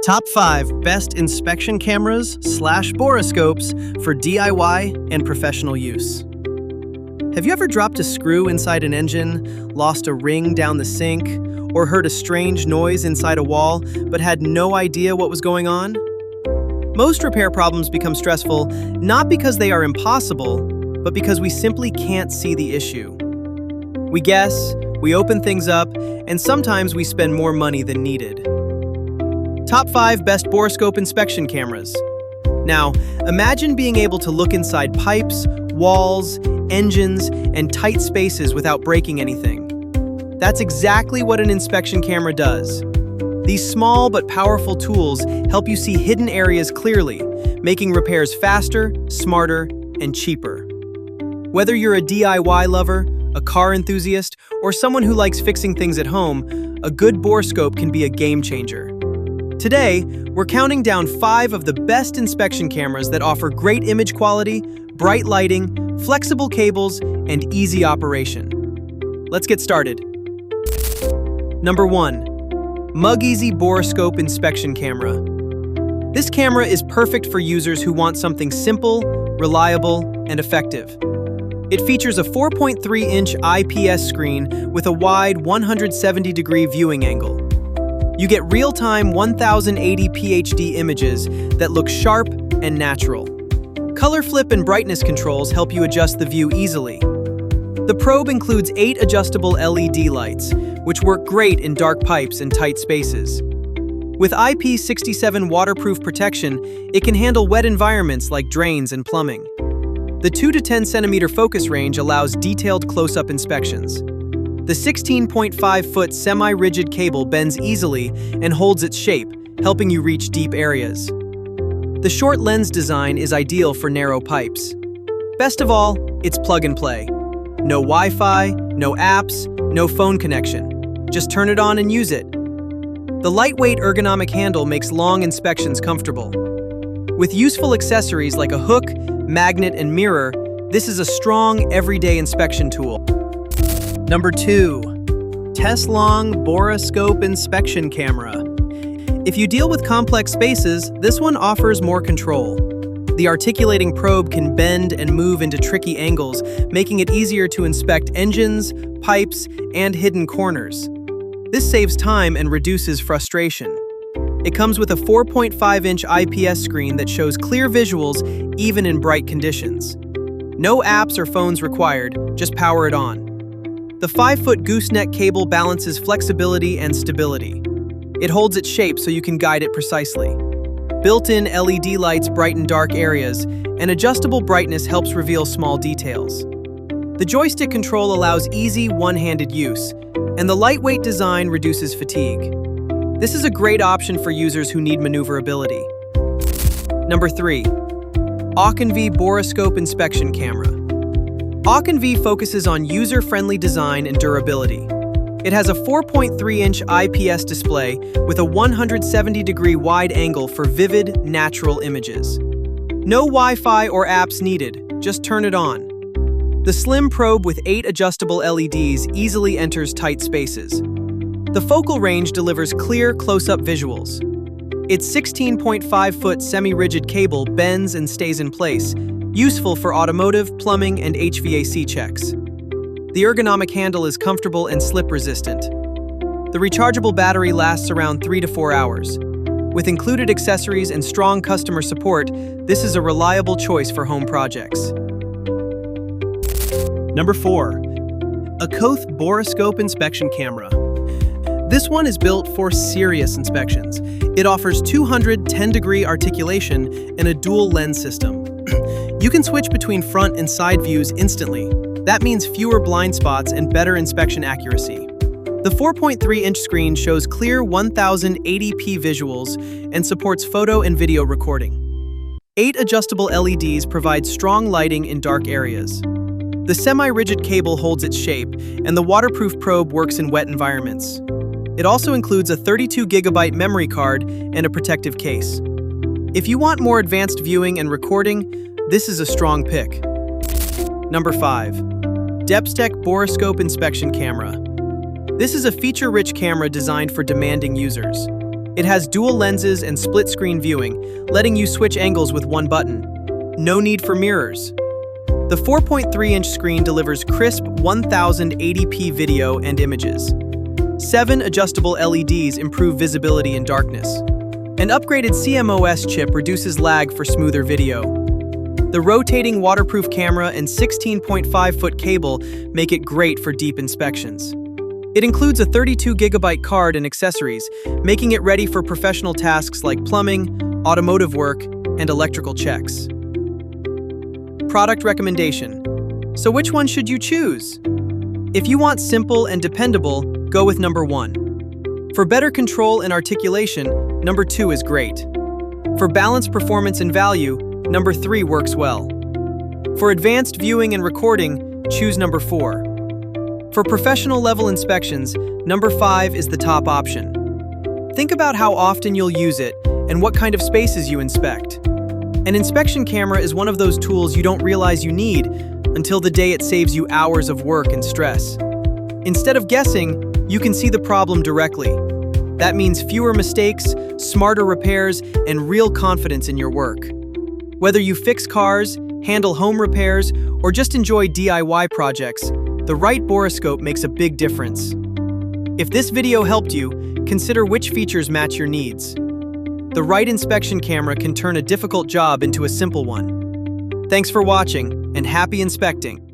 Top 5 Best Inspection Cameras / Borescopes for DIY and professional use. Have you ever dropped a screw inside an engine, lost a ring down the sink, or heard a strange noise inside a wall but had no idea what was going on? Most repair problems become stressful not because they are impossible, but because we simply can't see the issue. We guess, we open things up, and sometimes we spend more money than needed. Top 5 Best Borescope Inspection Cameras. Now, imagine being able to look inside pipes, walls, engines, and tight spaces without breaking anything. That's exactly what an inspection camera does. These small but powerful tools help you see hidden areas clearly, making repairs faster, smarter, and cheaper. Whether you're a DIY lover, a car enthusiast, or someone who likes fixing things at home, a good borescope can be a game changer. Today, we're counting down 5 of the best inspection cameras that offer great image quality, bright lighting, flexible cables, and easy operation. Let's get started. Number 1. MugEasy Borescope Inspection Camera. This camera is perfect for users who want something simple, reliable, and effective. It features a 4.3-inch IPS screen with a wide 170-degree viewing angle. You get real-time 1080p HD images that look sharp and natural. Color flip and brightness controls help you adjust the view easily. The probe includes 8 adjustable LED lights, which work great in dark pipes and tight spaces. With IP67 waterproof protection, it can handle wet environments like drains and plumbing. The 2 to 10 centimeter focus range allows detailed close-up inspections. The 16.5-foot semi-rigid cable bends easily and holds its shape, helping you reach deep areas. The short lens design is ideal for narrow pipes. Best of all, it's plug and play. No Wi-Fi, no apps, no phone connection. Just turn it on and use it. The lightweight ergonomic handle makes long inspections comfortable. With useful accessories like a hook, magnet, and mirror, this is a strong, everyday inspection tool. Number 2. Teslong Borescope Inspection Camera. If you deal with complex spaces, this one offers more control. The articulating probe can bend and move into tricky angles, making it easier to inspect engines, pipes, and hidden corners. This saves time and reduces frustration. It comes with a 4.5-inch IPS screen that shows clear visuals even in bright conditions. No apps or phones required, just power it on. The 5-foot gooseneck cable balances flexibility and stability. It holds its shape so you can guide it precisely. Built-in LED lights brighten dark areas, and adjustable brightness helps reveal small details. The joystick control allows easy, one-handed use, and the lightweight design reduces fatigue. This is a great option for users who need maneuverability. Number 3. AukonVee Borescope Inspection Camera. AukonVee focuses on user-friendly design and durability. It has a 4.3-inch IPS display with a 170-degree wide angle for vivid, natural images. No Wi-Fi or apps needed, just turn it on. The slim probe with 8 adjustable LEDs easily enters tight spaces. The focal range delivers clear, close-up visuals. Its 16.5-foot semi-rigid cable bends and stays in place, useful for automotive, plumbing, and HVAC checks. The ergonomic handle is comfortable and slip-resistant. The rechargeable battery lasts around 3 to 4 hours. With included accessories and strong customer support, this is a reliable choice for home projects. Number 4. Acoath Borescope Inspection Camera. This one is built for serious inspections. It offers 210-degree articulation and a dual lens system. You can switch between front and side views instantly. That means fewer blind spots and better inspection accuracy. The 4.3-inch screen shows clear 1080p visuals and supports photo and video recording. 8 adjustable LEDs provide strong lighting in dark areas. The semi-rigid cable holds its shape, and the waterproof probe works in wet environments. It also includes a 32GB memory card and a protective case. If you want more advanced viewing and recording, this is a strong pick. Number 5. DEPSTECH Borescope Inspection Camera. This is a feature-rich camera designed for demanding users. It has dual lenses and split-screen viewing, letting you switch angles with one button. No need for mirrors. The 4.3-inch screen delivers crisp 1080p video and images. 7 adjustable LEDs improve visibility in darkness. An upgraded CMOS chip reduces lag for smoother video. The rotating waterproof camera and 16.5-foot cable make it great for deep inspections. It includes a 32GB card and accessories, making it ready for professional tasks like plumbing, automotive work, and electrical checks. Product recommendation. So which one should you choose? If you want simple and dependable, go with number 1. For better control and articulation, number 2 is great. For balanced performance and value, number 3 works well. For advanced viewing and recording, choose number 4. For professional level inspections, number 5 is the top option. Think about how often you'll use it and what kind of spaces you inspect. An inspection camera is one of those tools you don't realize you need until the day it saves you hours of work and stress. Instead of guessing, you can see the problem directly. That means fewer mistakes, smarter repairs, and real confidence in your work. Whether you fix cars, handle home repairs, or just enjoy DIY projects, the right borescope makes a big difference. If this video helped you, consider which features match your needs. The right inspection camera can turn a difficult job into a simple one. Thanks for watching, and happy inspecting!